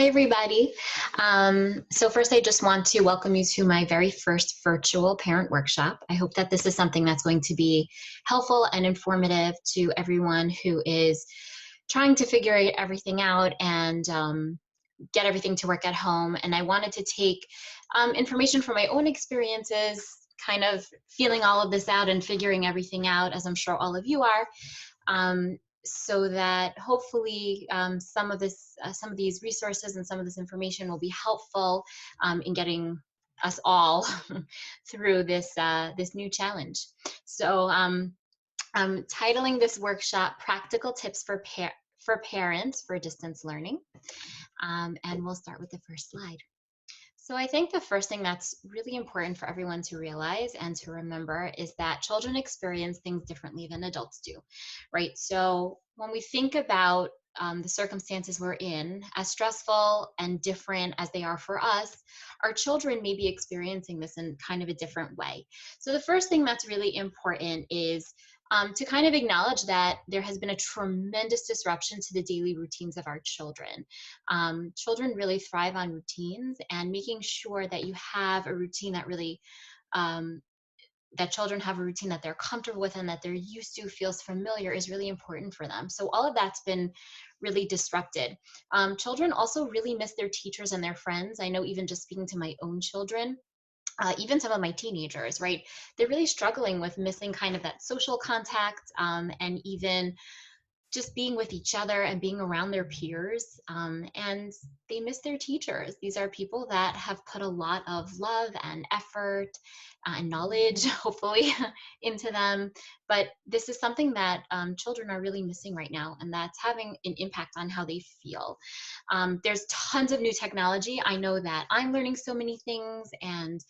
Hi, everybody. So first, I just want to welcome you to my very first virtual parent workshop. I hope that this is something that's going to be helpful and informative to everyone who is trying to figure everything out and get everything to work at home. And I wanted to take information from my own experiences, kind of feeling all of this out and figuring everything out, as I'm sure all of you are. So that hopefully some of these resources and some of this information will be helpful in getting us all through this new challenge. So I'm titling this workshop "Practical Tips for Parents for Distance Learning," and we'll start with the first slide. So I think the first thing that's really important for everyone to realize and to remember is that children experience things differently than adults do, right? So when we think about the circumstances we're in, as stressful and different as they are for us, our children may be experiencing this in kind of a different way. So the first thing that's really important is to kind of acknowledge that there has been a tremendous disruption to the daily routines of our children. Children really thrive on routines, and making sure that you have a routine that really that children have a routine that they're comfortable with and that they're used to, feels familiar, is really important for them. So all of that's been really disrupted. Children also really miss their teachers and their friends. I know, even just speaking to my own children, even some of my teenagers, right? They're really struggling with missing kind of that social contact, and even just being with each other and being around their peers. And they miss their teachers. These are people that have put a lot of love and effort and knowledge, hopefully, into them. But this is something that children are really missing right now, and that's having an impact on how they feel. There's tons of new technology. I know that I'm learning so many things, and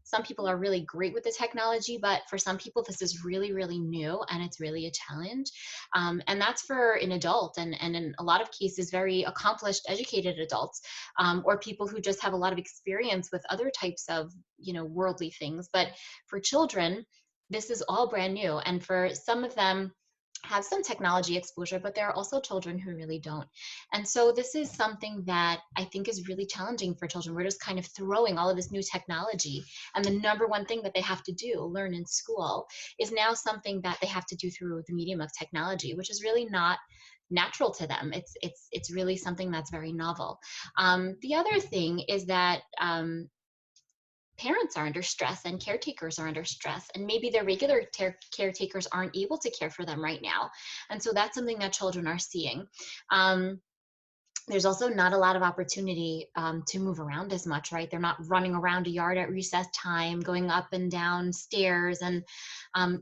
some people are really great with the technology, but for some people this is really, really new, and it's really a challenge. And that's for an adult, and in a lot of cases, very accomplished, educated adults, or people who just have a lot of experience with other types of, worldly things. But for children, this is all brand new. And for some of them, have some technology exposure, but there are also children who really don't. And so this is something that I think is really challenging for children. We're just kind of throwing all of this new technology, and the number one thing that they have to do, learn in school, is now something that they have to do through the medium of technology, which is really not natural to them. It's really something that's very novel. The other thing is that parents are under stress and caretakers are under stress, and maybe their regular caretakers aren't able to care for them right now. And so that's something that children are seeing. There's also not a lot of opportunity to move around as much, right? They're not running around a yard at recess time, going up and down stairs, and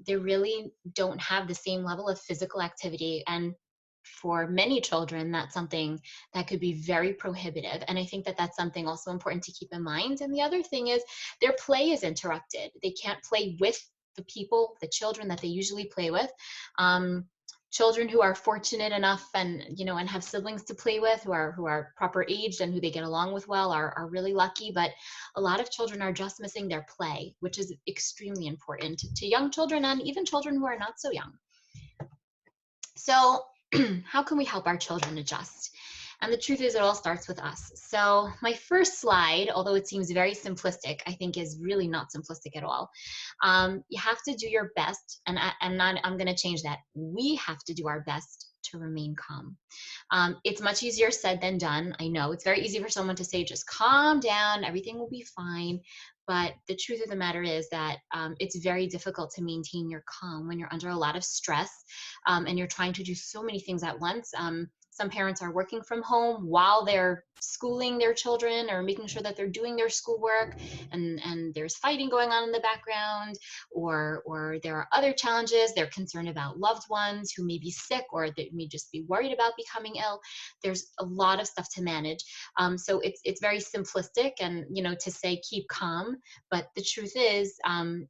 they really don't have the same level of physical activity. And for many children, that's something that could be very prohibitive. And I think that that's something also important to keep in mind. And the other thing is their play is interrupted. They can't play with the children that they usually play with. Children who are fortunate enough and have siblings to play with who are proper aged and who they get along with well are really lucky. But a lot of children are just missing their play, which is extremely important to young children and even children who are not so young. So how can we help our children adjust? And the truth is, it all starts with us. So my first slide, although it seems very simplistic, I think is really not simplistic at all. You have to do your best, and I'm going to change that. We have to do our best to remain calm. It's much easier said than done. I know it's very easy for someone to say, just calm down, everything will be fine. But the truth of the matter is that it's very difficult to maintain your calm when you're under a lot of stress, and you're trying to do so many things at once. Some parents are working from home while they're schooling their children or making sure that they're doing their schoolwork, and there's fighting going on in the background, or there are other challenges. They're concerned about loved ones who may be sick, or they may just be worried about becoming ill. There's a lot of stuff to manage. So it's very simplistic and to say keep calm, but the truth is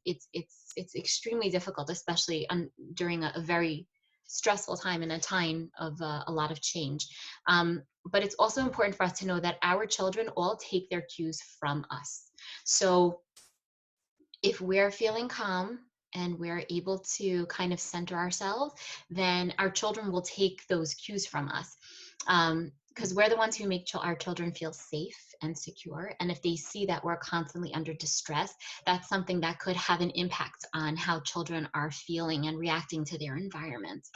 it's extremely difficult, especially during a very stressful time and a time of a lot of change. But it's also important for us to know that our children all take their cues from us. So if we're feeling calm and we're able to kind of center ourselves, then our children will take those cues from us. because we're the ones who make our children feel safe and secure. And if they see that we're constantly under distress, that's something that could have an impact on how children are feeling and reacting to their environment.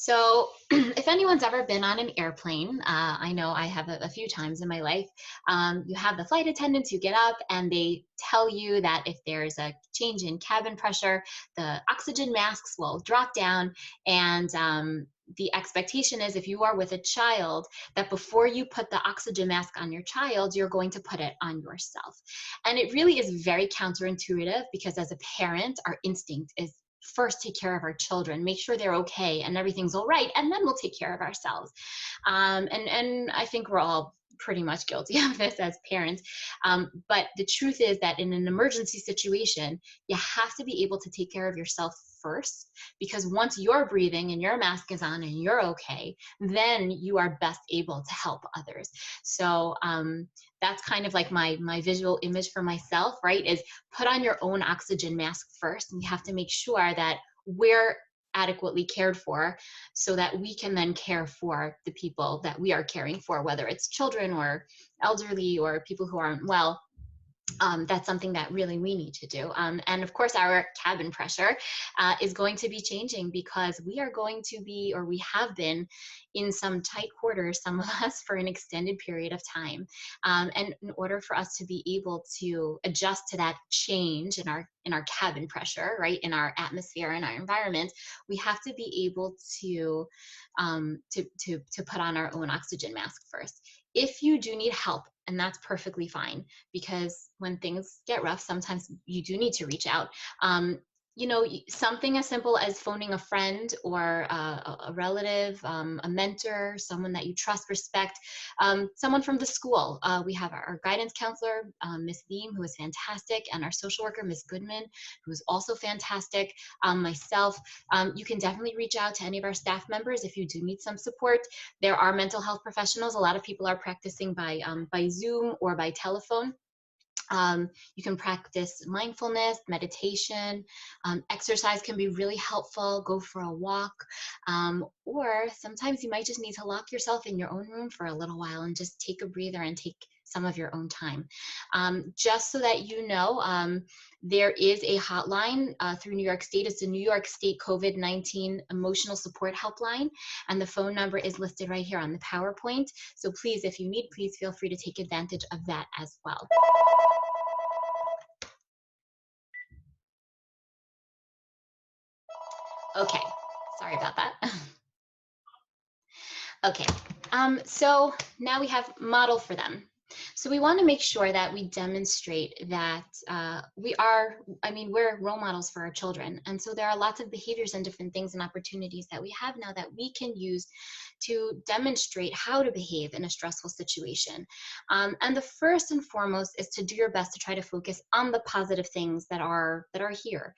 So if anyone's ever been on an airplane, I know I have a few times in my life, you have the flight attendants who get up and they tell you that if there's a change in cabin pressure, the oxygen masks will drop down, and the expectation is if you are with a child that before you put the oxygen mask on your child, you're going to put it on yourself. And it really is very counterintuitive, because as a parent, our instinct is first take care of our children, make sure they're okay and everything's all right, and then we'll take care of ourselves. And I think we're all pretty much guilty of this as parents. But the truth is that in an emergency situation, you have to be able to take care of yourself first, because once you're breathing and your mask is on and you're okay, then you are best able to help others. So that's kind of like my visual image for myself, right? Is put on your own oxygen mask first, and you have to make sure that we're adequately cared for so that we can then care for the people that we are caring for, whether it's children or elderly or people who aren't well. That's something that really we need to do. And of course, our cabin pressure is going to be changing, because we are going to be, or we have been, in some tight quarters, some of us, for an extended period of time. And in order for us to be able to adjust to that change in our cabin pressure, right, in our atmosphere and our environment, we have to be able to put on our own oxygen mask first. If you do need help, and that's perfectly fine, because when things get rough, sometimes you do need to reach out. Something as simple as phoning a friend or a relative, a mentor, someone that you trust, respect, someone from the school. We have our guidance counselor, Miss Beam, who is fantastic, and our social worker, Miss Goodman, who is also fantastic. Myself, you can definitely reach out to any of our staff members if you do need some support. There are mental health professionals. A lot of people are practicing by Zoom or by telephone. You can practice mindfulness, meditation, exercise can be really helpful. Go for a walk, or sometimes you might just need to lock yourself in your own room for a little while and just take a breather and take some of your own time. Just so that you know, there is a hotline through New York State. It's the New York State COVID-19 Emotional Support Helpline, and the phone number is listed right here on the PowerPoint. So please, if you need, please feel free to take advantage of that as well. Okay, sorry about that. Okay, so now we have model for them. So we want to make sure that we demonstrate that we're role models for our children. And so there are lots of behaviors and different things and opportunities that we have now that we can use to demonstrate how to behave in a stressful situation. And the first and foremost is to do your best to try to focus on the positive things that are here.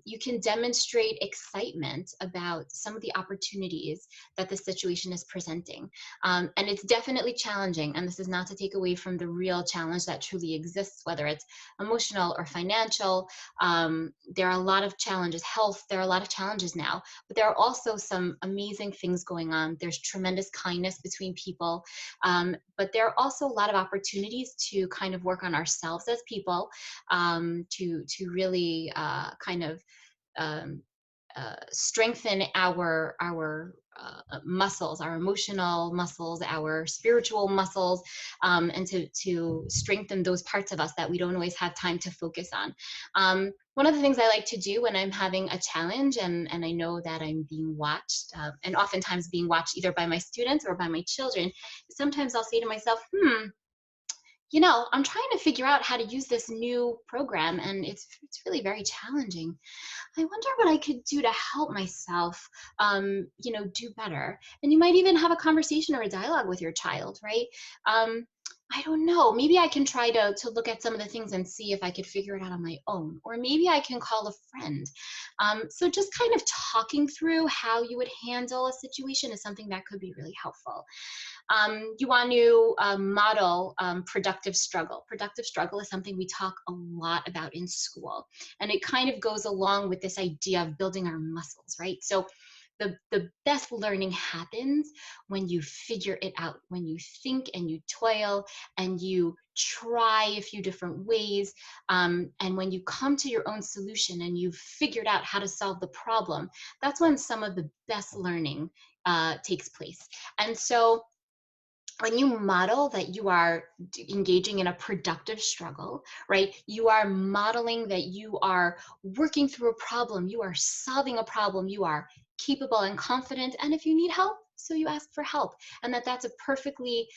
You can demonstrate excitement about some of the opportunities that the situation is presenting. And it's definitely challenging, and this is not to take away from the real challenge that truly exists, whether it's emotional or financial. There are a lot of challenges, health, there are a lot of challenges now, but there are also some amazing things going on. There's tremendous kindness between people, but there are also a lot of opportunities to kind of work on ourselves as people, to really strengthen our muscles, our emotional muscles, our spiritual muscles, and to strengthen those parts of us that we don't always have time to focus on. One of the things I like to do when I'm having a challenge and I know that I'm being watched, and oftentimes being watched either by my students or by my children, sometimes I'll say to myself, I'm trying to figure out how to use this new program, and it's really very challenging. I wonder what I could do to help myself, do better. And you might even have a conversation or a dialogue with your child, right? I don't know, maybe I can try to look at some of the things and see if I could figure it out on my own, or maybe I can call a friend. So just kind of talking through how you would handle a situation is something that could be really helpful. You want to model productive struggle. Productive struggle is something we talk a lot about in school, and it kind of goes along with this idea of building our muscles, right? So the best learning happens when you figure it out, when you think and you toil and you try a few different ways, and when you come to your own solution and you've figured out how to solve the problem. That's when some of the best learning takes place. And so when you model that you are engaging in a productive struggle, right? You are modeling that you are working through a problem, you are solving a problem, you are capable and confident, and if you need help, so you ask for help, and that's a perfectly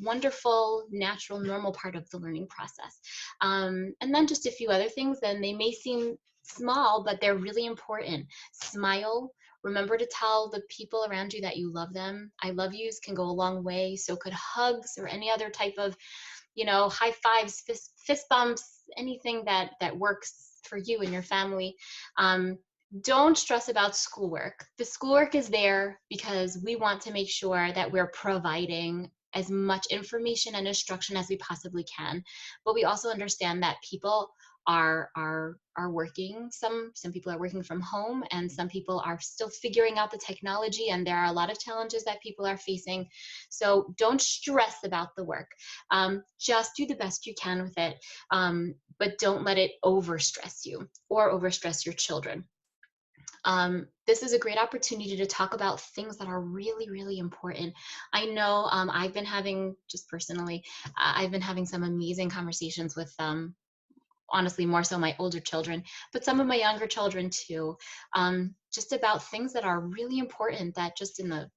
wonderful, natural, normal part of the learning process. And then just a few other things, then they may seem small, but they're really important. Smile. Remember to tell the people around you that you love them. I love yous can go a long way. So could hugs or any other type of, high fives, fist bumps, anything that works for you and your family. Don't stress about schoolwork. The schoolwork is there because we want to make sure that we're providing as much information and instruction as we possibly can. But we also understand that people are working. Some people are working from home, and some people are still figuring out the technology, and there are a lot of challenges that people are facing. So don't stress about the work. Just do the best you can with it, but don't let it overstress you or overstress your children. This is a great opportunity to talk about things that are really, really important. I know I've been having, just personally, I've been having some amazing conversations with honestly more so my older children, but some of my younger children too, just about things that are really important that just in the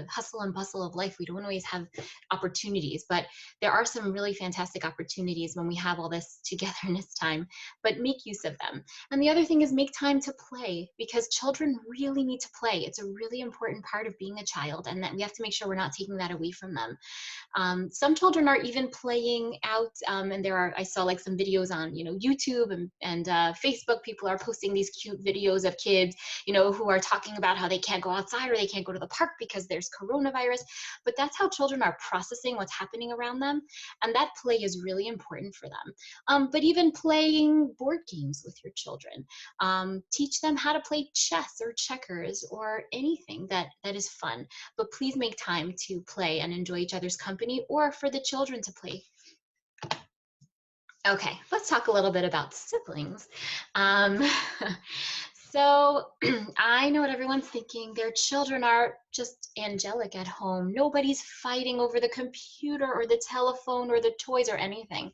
hustle and bustle of life, we don't always have opportunities, but there are some really fantastic opportunities when we have all this togetherness time, but make use of them. And the other thing is make time to play, because children really need to play. It's a really important part of being a child, and that we have to make sure we're not taking that away from them. Some children are even playing out, and I saw like some videos on, YouTube and Facebook. People are posting these cute videos of kids, who are talking about how they can't go outside or they can't go to the park because there's coronavirus. But that's how children are processing what's happening around them, and that play is really important for them. But even playing board games with your children, teach them how to play chess or checkers or anything that is fun. But please make time to play and enjoy each other's company, or for the children to play. Okay, let's talk a little bit about siblings. So I know what everyone's thinking. Their children are just angelic at home. Nobody's fighting over the computer or the telephone or the toys or anything.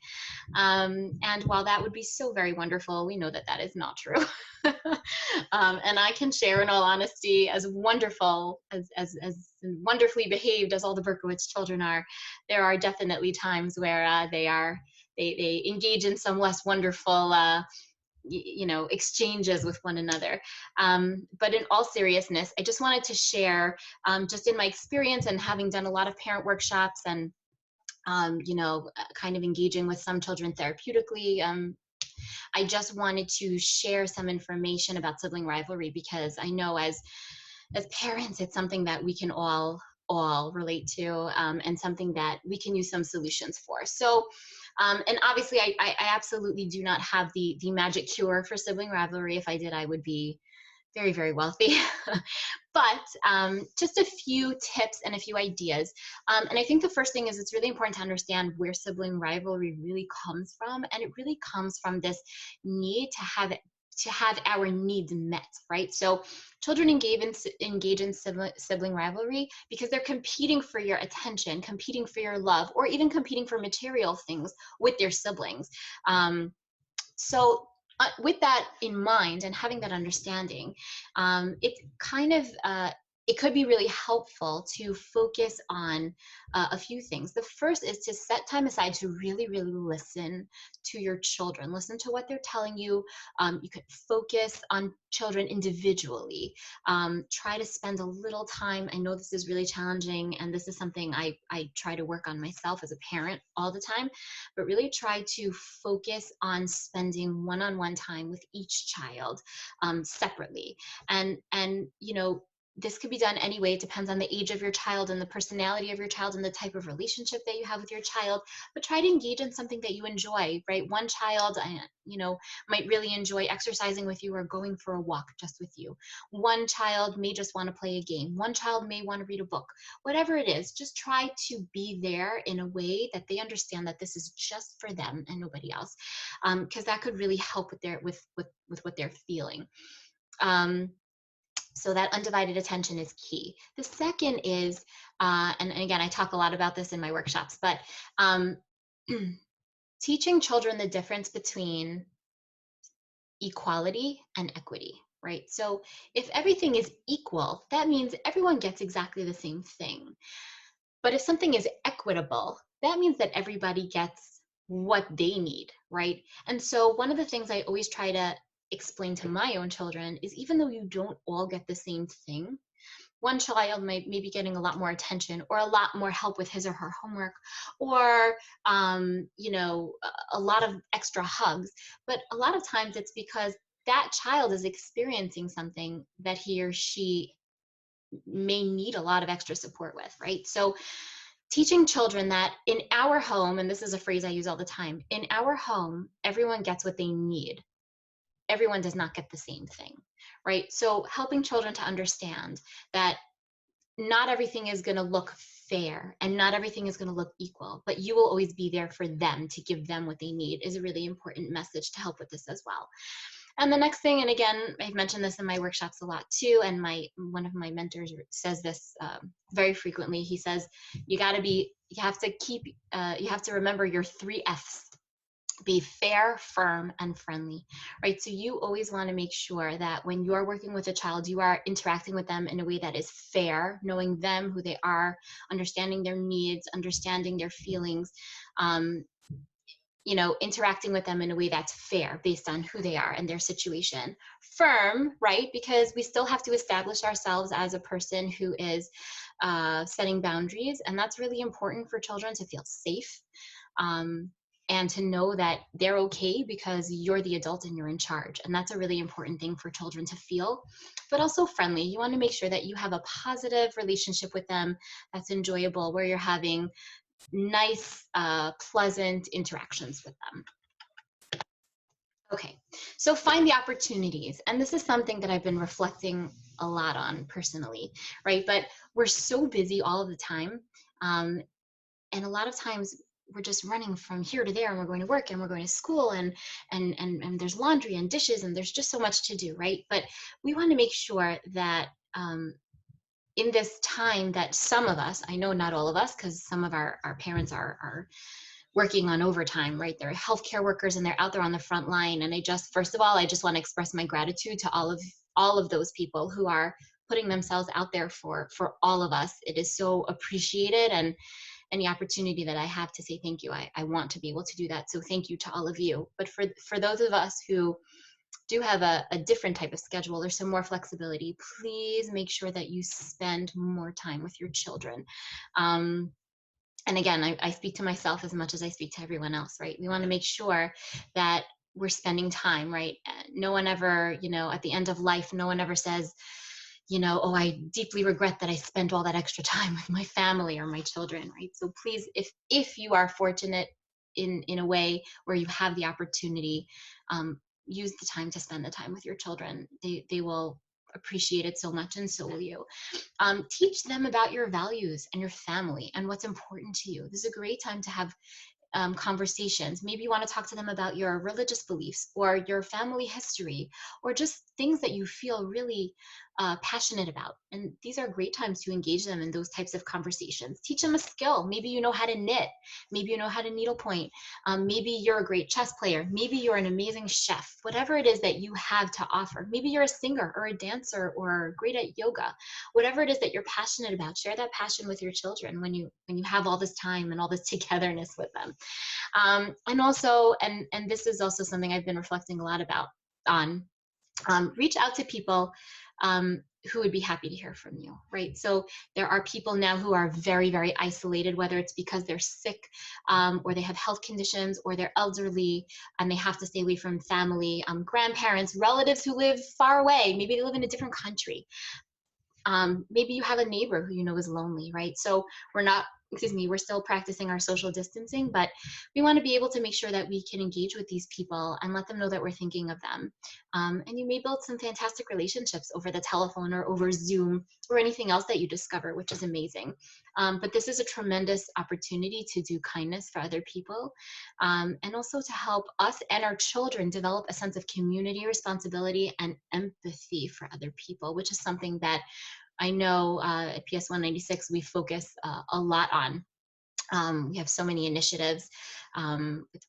And while that would be so very wonderful, we know that that is not true. And I can share, in all honesty, as wonderful, as wonderfully behaved as all the Berkowitz children are, there are definitely times where they engage in some less wonderful exchanges with one another. But in all seriousness, I just wanted to share, just in my experience and having done a lot of parent workshops and kind of engaging with some children therapeutically, I just wanted to share some information about sibling rivalry, because I know as parents, it's something that we can all relate to, and something that we can use some solutions for. So, and obviously I absolutely do not have the magic cure for sibling rivalry. If I did, I would be very, very wealthy. But just a few tips and a few ideas. And I think the first thing is it's really important to understand where sibling rivalry really comes from. And it really comes from this need to have our needs met, right? So children engage in sibling rivalry because they're competing for your attention, competing for your love, or even competing for material things with their siblings. So with that in mind and having that understanding, it could be really helpful to focus on a few things. The first is to set time aside to really, really listen to your children. Listen to what they're telling you. You could focus on children individually. Try to spend a little time. I know this is really challenging, and this is something I try to work on myself as a parent all the time, but really try to focus on spending one-on-one time with each child separately. And this could be done anyway. It depends on the age of your child and the personality of your child and the type of relationship that you have with your child. But try to engage in something that you enjoy, right? One child, might really enjoy exercising with you or going for a walk just with you. One child may just want to play a game. One child may want to read a book. Whatever it is, just try to be there in a way that they understand that this is just for them and nobody else, because that could really help with what they're feeling. So that undivided attention is key. The second is, and again, I talk a lot about this in my workshops, but teaching children the difference between equality and equity, right? So if everything is equal, that means everyone gets exactly the same thing. But if something is equitable, that means that everybody gets what they need, right? And so one of the things I always try to explain to my own children is, even though you don't all get the same thing, one child may be getting a lot more attention or a lot more help with his or her homework, or a lot of extra hugs. But a lot of times it's because that child is experiencing something that he or she may need a lot of extra support with, right? So teaching children that in our home, and this is a phrase I use all the time, in our home, everyone gets what they need. Everyone does not get the same thing, right? So helping children to understand that not everything is going to look fair and not everything is going to look equal, but you will always be there for them to give them what they need is a really important message to help with this as well. And the next thing, and again, I've mentioned this in my workshops a lot too, and one of my mentors says this very frequently. He says, you have to remember your 3 F's. Be fair, firm, and friendly, right? So you always want to make sure that when you're working with a child, you are interacting with them in a way that is fair, knowing them, who they are, understanding their needs, understanding their feelings, interacting with them in a way that's fair based on who they are and their situation. Firm, right? Because we still have to establish ourselves as a person who is setting boundaries, and that's really important for children to feel safe. And to know that they're okay because you're the adult and you're in charge. And that's a really important thing for children to feel, but also friendly. You want to make sure that you have a positive relationship with them that's enjoyable, where you're having nice, pleasant interactions with them. Okay, so find the opportunities. And this is something that I've been reflecting a lot on personally, right? But we're so busy all of the time. And a lot of times we're just running from here to there, and we're going to work and we're going to school, and there's laundry and dishes, and there's just so much to do, right? But we want to make sure that in this time that some of us, I know not all of us, because some of our parents are working on overtime, right? They're healthcare workers and they're out there on the front line. And first of all, I just want to express my gratitude to all of those people who are putting themselves out there for all of us. It is so appreciated, and any opportunity that I have to say thank you, I want to be able to do that. So thank you to all of you. But for those of us who do have a different type of schedule or some more flexibility, please make sure that you spend more time with your children. And again, I speak to myself as much as I speak to everyone else, right? We want to make sure that we're spending time, right? No one ever, at the end of life, no one ever says, oh, I deeply regret that I spent all that extra time with my family or my children, right? So please, if you are fortunate in a way where you have the opportunity, use the time to spend the time with your children. They will appreciate it so much, and so will you. Teach them about your values and your family and what's important to you. This is a great time to have conversations. Maybe you want to talk to them about your religious beliefs or your family history, or just things that you feel really passionate about. And these are great times to engage them in those types of conversations. Teach them a skill. Maybe you know how to knit. Maybe you know how to needlepoint. Maybe you're a great chess player. Maybe you're an amazing chef. Whatever it is that you have to offer. Maybe you're a singer or a dancer or great at yoga. Whatever it is that you're passionate about, share that passion with your children when you have all this time and all this togetherness with them. And also, and this is also something I've been reflecting a lot on, reach out to people who would be happy to hear from you, right? So there are people now who are very, very isolated, whether it's because they're sick or they have health conditions, or they're elderly and they have to stay away from family, grandparents, relatives who live far away. Maybe they live in a different country. Maybe you have a neighbor who you know is lonely, right? So we're not, excuse me, we're still practicing our social distancing, but we want to be able to make sure that we can engage with these people and let them know that we're thinking of them. And you may build some fantastic relationships over the telephone or over Zoom or anything else that you discover, which is amazing. But this is a tremendous opportunity to do kindness for other people, and also to help us and our children develop a sense of community responsibility and empathy for other people, which is something that I know at PS196 we focus a lot on. We have so many initiatives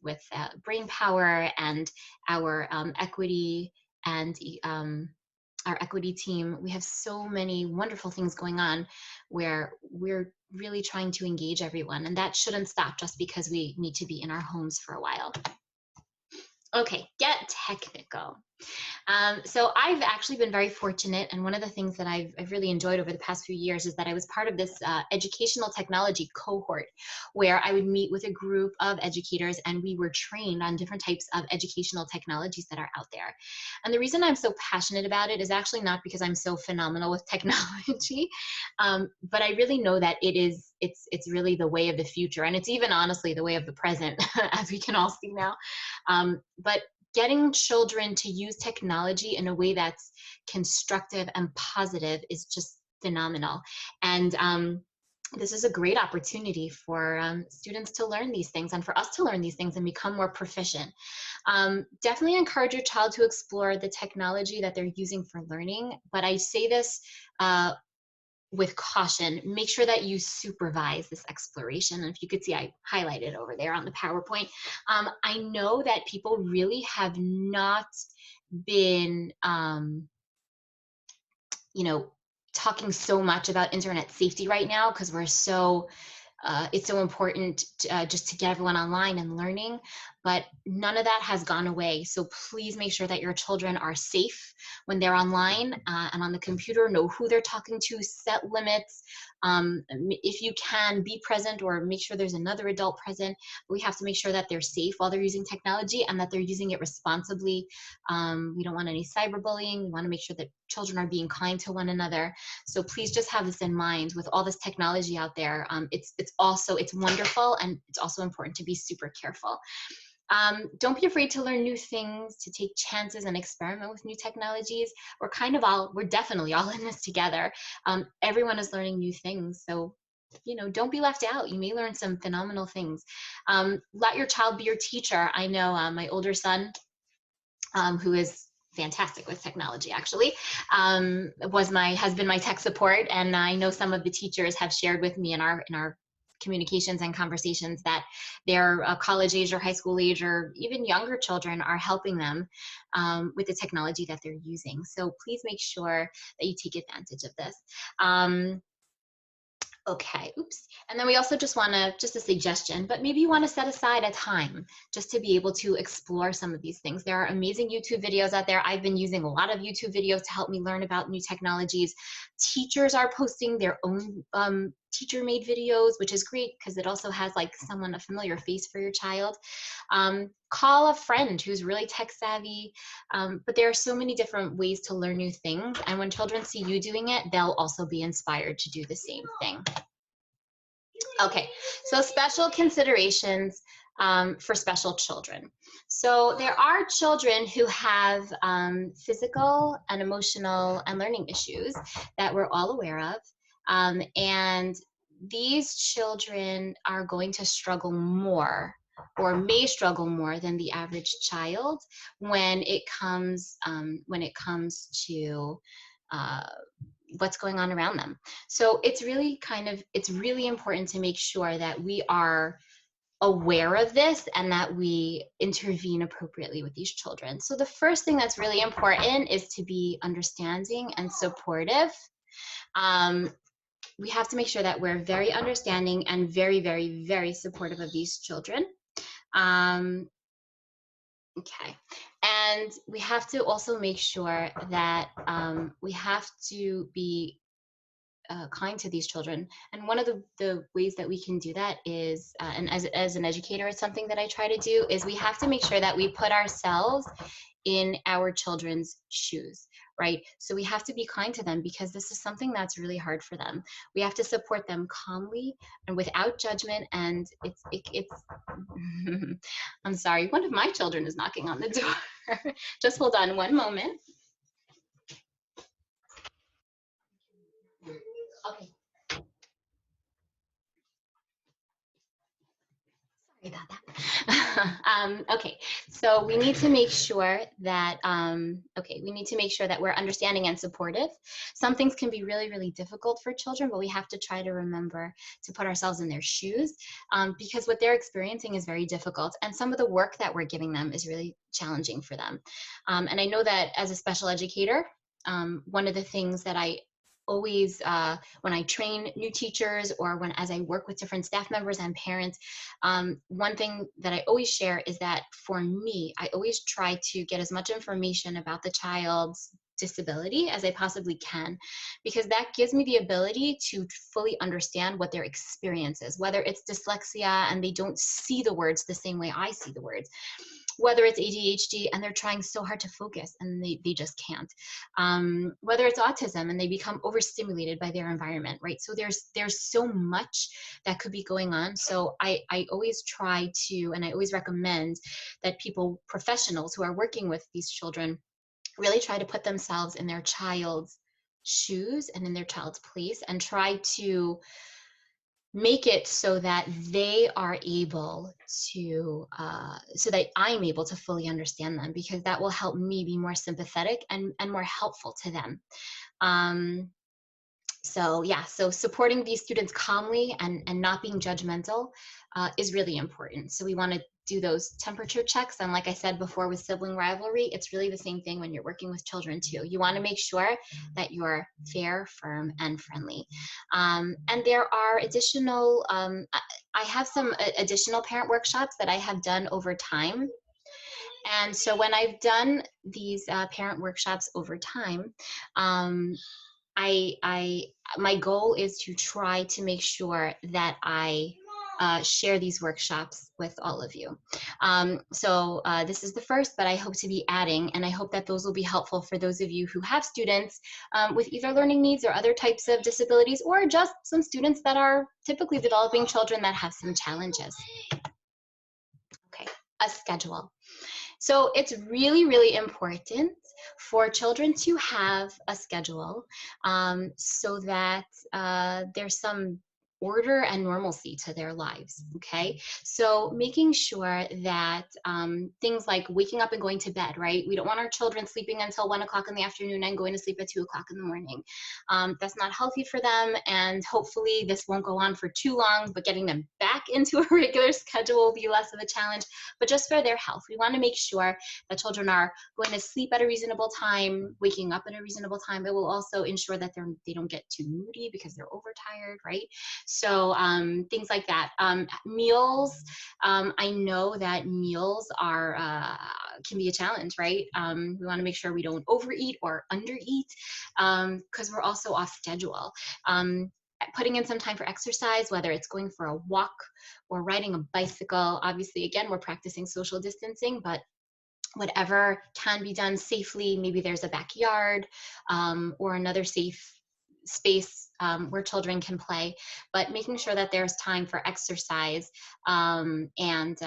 with brain power and our equity and our equity team. We have so many wonderful things going on where we're really trying to engage everyone, and that shouldn't stop just because we need to be in our homes for a while. Okay, get technical. So I've actually been very fortunate, and one of the things that I've really enjoyed over the past few years is that I was part of this educational technology cohort where I would meet with a group of educators and we were trained on different types of educational technologies that are out there. And the reason I'm so passionate about it is actually not because I'm so phenomenal with technology, but I really know that it's really the way of the future, and it's even honestly the way of the present, as we can all see now. But getting children to use technology in a way that's constructive and positive is just phenomenal. And this is a great opportunity for students to learn these things and for us to learn these things and become more proficient. Definitely encourage your child to explore the technology that they're using for learning, but I say this with caution. Make sure that you supervise this exploration. And if you could see, I highlighted over there on the PowerPoint. I know that people really have not been, you know, talking so much about internet safety right now because we're so it's so important just to get everyone online and learning, but none of that has gone away. So please make sure that your children are safe when they're online and on the computer. Know who they're talking to, set limits. If you can, be present or make sure there's another adult present. We have to make sure that they're safe while they're using technology and that they're using it responsibly. We don't want any cyberbullying. We want to make sure that children are being kind to one another. So please just have this in mind with all this technology out there. It's wonderful, and it's also important to be super careful. Don't be afraid to learn new things, to take chances and experiment with new technologies. We're definitely all in this together. Everyone is learning new things. So, don't be left out. You may learn some phenomenal things. Let your child be your teacher. I know my older son, who is fantastic with technology actually, has been my tech support, and I know some of the teachers have shared with me in our communications and conversations that their college age or high school age or even younger children are helping them with the technology that they're using. So please make sure that you take advantage of this. Okay, oops. And then we also just a suggestion, but maybe you want to set aside a time just to be able to explore some of these things. There are amazing YouTube videos out there. I've been using a lot of YouTube videos to help me learn about new technologies. Teachers are posting their own teacher-made videos, which is great because it also has like a familiar face for your child. Call a friend who's really tech savvy, but there are so many different ways to learn new things, and when children see you doing it, they'll also be inspired to do the same thing. Okay, so special considerations for special children. So there are children who have physical and emotional and learning issues that we're all aware of, and these children are going to struggle more or may struggle more than the average child when it comes to what's going on around them. So it's really important to make sure that we are aware of this and that we intervene appropriately with these children. So the first thing that's really important is to be understanding and supportive. We have to make sure that we're very understanding and very, very, very supportive of these children. Okay, and we have to also make sure that we have to be kind to these children. And one of the ways that we can do that is, and as an educator, it's something that I try to do, is we have to make sure that we put ourselves in our children's shoes, right? So we have to be kind to them because this is something that's really hard for them. We have to support them calmly and without judgment. And it's I'm sorry, one of my children is knocking on the door. Just hold on one moment. Okay. Sorry about that. Okay, so we need to make sure that we need to make sure that we're understanding and supportive. Some things can be really, really difficult for children, but we have to try to remember to put ourselves in their shoes, because what they're experiencing is very difficult, and some of the work that we're giving them is really challenging for them. And I know that as a special educator, one of the things that I always, when I train new teachers or as I work with different staff members and parents, one thing that I always share is that for me, I always try to get as much information about the child's disability as I possibly can, because that gives me the ability to fully understand what their experience is, whether it's dyslexia and they don't see the words the same way I see the words, whether it's ADHD and they're trying so hard to focus and they just can't, whether it's autism and they become overstimulated by their environment, right? So there's so much that could be going on. So I always try to, and I always recommend that people, professionals who are working with these children, really try to put themselves in their child's shoes and in their child's place and try to make it so that they are able to, so that I'm able to fully understand them, because that will help me be more sympathetic and more helpful to them. So yeah, so supporting these students calmly and not being judgmental is really important. So we want to do those temperature checks. And like I said before with sibling rivalry, it's really the same thing when you're working with children too. You want to make sure that you're fair, firm, and friendly. And there are additional, I have some additional parent workshops that I have done over time. And so when I've done these parent workshops over time, my goal is to try to make sure that I share these workshops with all of you. So this is the first, but I hope to be adding, and I hope that those will be helpful for those of you who have students with either learning needs or other types of disabilities, or just some students that are typically developing children that have some challenges. Okay, a schedule. So it's really, really important for children to have a schedule so that there's some order and normalcy to their lives, okay? So making sure that things like waking up and going to bed, right? We don't want our children sleeping until 1 o'clock in the afternoon and going to sleep at 2 o'clock in the morning. That's not healthy for them, and hopefully this won't go on for too long, but getting them back into a regular schedule will be less of a challenge. But just for their health, we want to make sure that children are going to sleep at a reasonable time, waking up at a reasonable time. It will also ensure that they don't get too moody because they're overtired, right? So things like that. Meals, I know that meals are can be a challenge, right? We want to make sure we don't overeat or undereat because we're also off schedule. Putting in some time for exercise, whether it's going for a walk or riding a bicycle. Obviously, again, we're practicing social distancing, but whatever can be done safely. Maybe there's a backyard or another safe space where children can play, but making sure that there's time for exercise and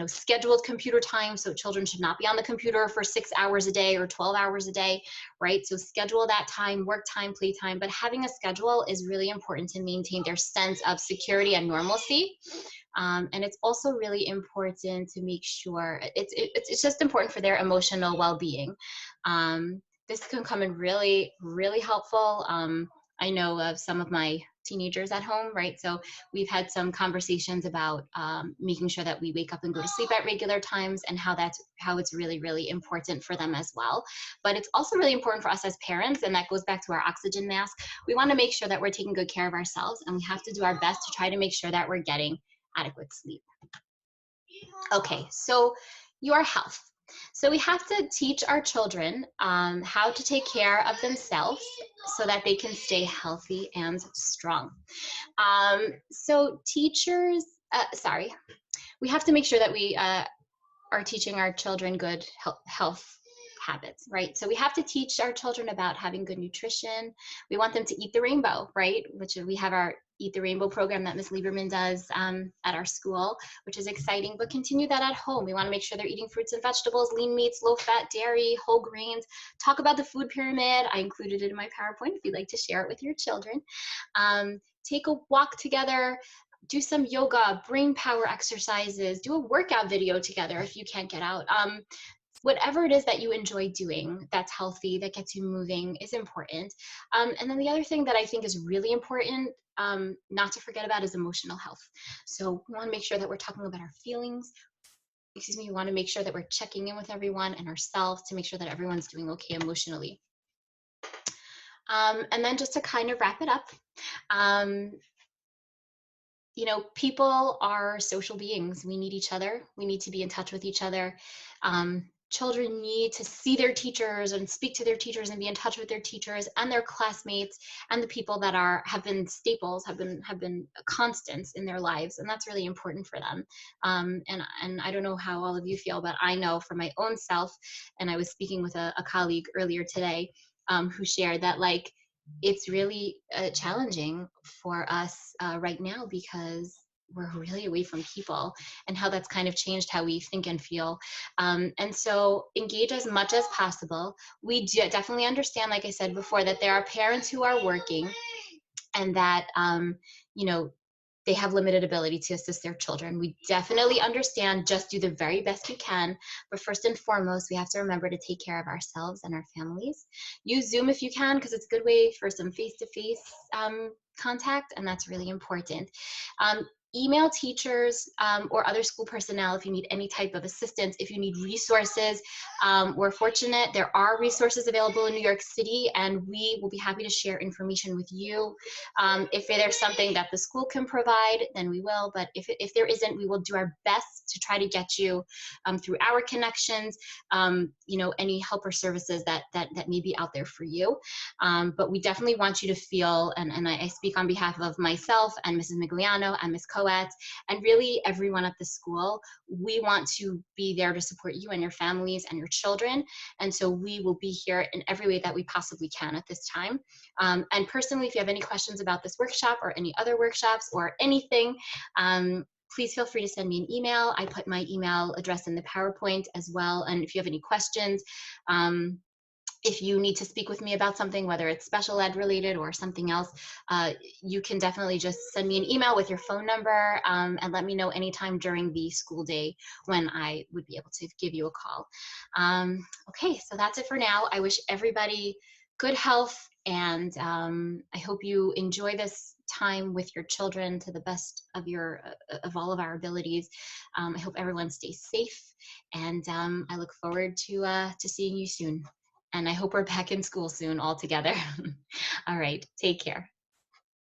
scheduled computer time. So children should not be on the computer for 6 hours a day or 12 hours a day, right? So schedule that time, work time, play time, but having a schedule is really important to maintain their sense of security and normalcy. And it's also really important to make sure it's just important for their emotional well-being. This can come in really, really helpful. I know of some of my teenagers at home, right? So we've had some conversations about making sure that we wake up and go to sleep at regular times, and how it's really, really important for them as well. But it's also really important for us as parents, and that goes back to our oxygen mask. We want to make sure that we're taking good care of ourselves, and we have to do our best to try to make sure that we're getting adequate sleep. Okay, so your health. So we have to teach our children how to take care of themselves so that they can stay healthy and strong. So teachers, sorry, we have to make sure that we are teaching our children good health habits, right? So we have to teach our children about having good nutrition. We want them to eat the rainbow, right? Which we have our Eat the Rainbow program that Ms. Lieberman does at our school, which is exciting, but continue that at home. We want to make sure they're eating fruits and vegetables, lean meats, low fat, dairy, whole grains. Talk about the food pyramid. I included it in my PowerPoint if you'd like to share it with your children. Take a walk together, do some yoga, brain power exercises, do a workout video together if you can't get out. Whatever it is that you enjoy doing that's healthy, that gets you moving is important. And then the other thing that I think is really important not to forget about is emotional health. So we want to make sure that we're talking about our feelings. We want to make sure that we're checking in with everyone and ourselves to make sure that everyone's doing okay emotionally. And then just to kind of wrap it up, you know, people are social beings. We need each other. We need to be in touch with each other. Children need to see their teachers and speak to their teachers and be in touch with their teachers and their classmates and the people that have been staples, have been constants in their lives, and that's really important for them. And I don't know how all of you feel, but I know for my own self, and I was speaking with a colleague earlier today who shared that, like, it's really challenging for us right now because we're really away from people, and how that's kind of changed how we think and feel. And so engage as much as possible. We definitely understand, like I said before, that there are parents who are working and that, you know, they have limited ability to assist their children. We definitely understand, just do the very best you can. But first and foremost, we have to remember to take care of ourselves and our families. Use Zoom if you can, because it's a good way for some face-to-face contact, and that's really important. Email teachers or other school personnel if you need any type of assistance, if you need resources. We're fortunate, there are resources available in New York City, and we will be happy to share information with you. If there's something that the school can provide, then we will, but if there isn't, we will do our best to try to get you through our connections, you know, any help or services that may be out there for you. But we definitely want you to feel, and I speak on behalf of myself and Mrs. Migliano and Ms. Coates, and really everyone at the school, we want to be there to support you and your families and your children. And so we will be here in every way that we possibly can at this time. And personally, if you have any questions about this workshop or any other workshops or anything, please feel free to send me an email. I put my email address in the PowerPoint as well. And if you have any questions, if you need to speak with me about something, whether it's special ed related or something else, you can definitely just send me an email with your phone number and let me know anytime during the school day when I would be able to give you a call. Okay, so that's it for now. I wish everybody good health, and I hope you enjoy this time with your children to the best of all of our abilities. I hope everyone stays safe, and I look forward to seeing you soon. And I hope we're back in school soon all together. All right, take care.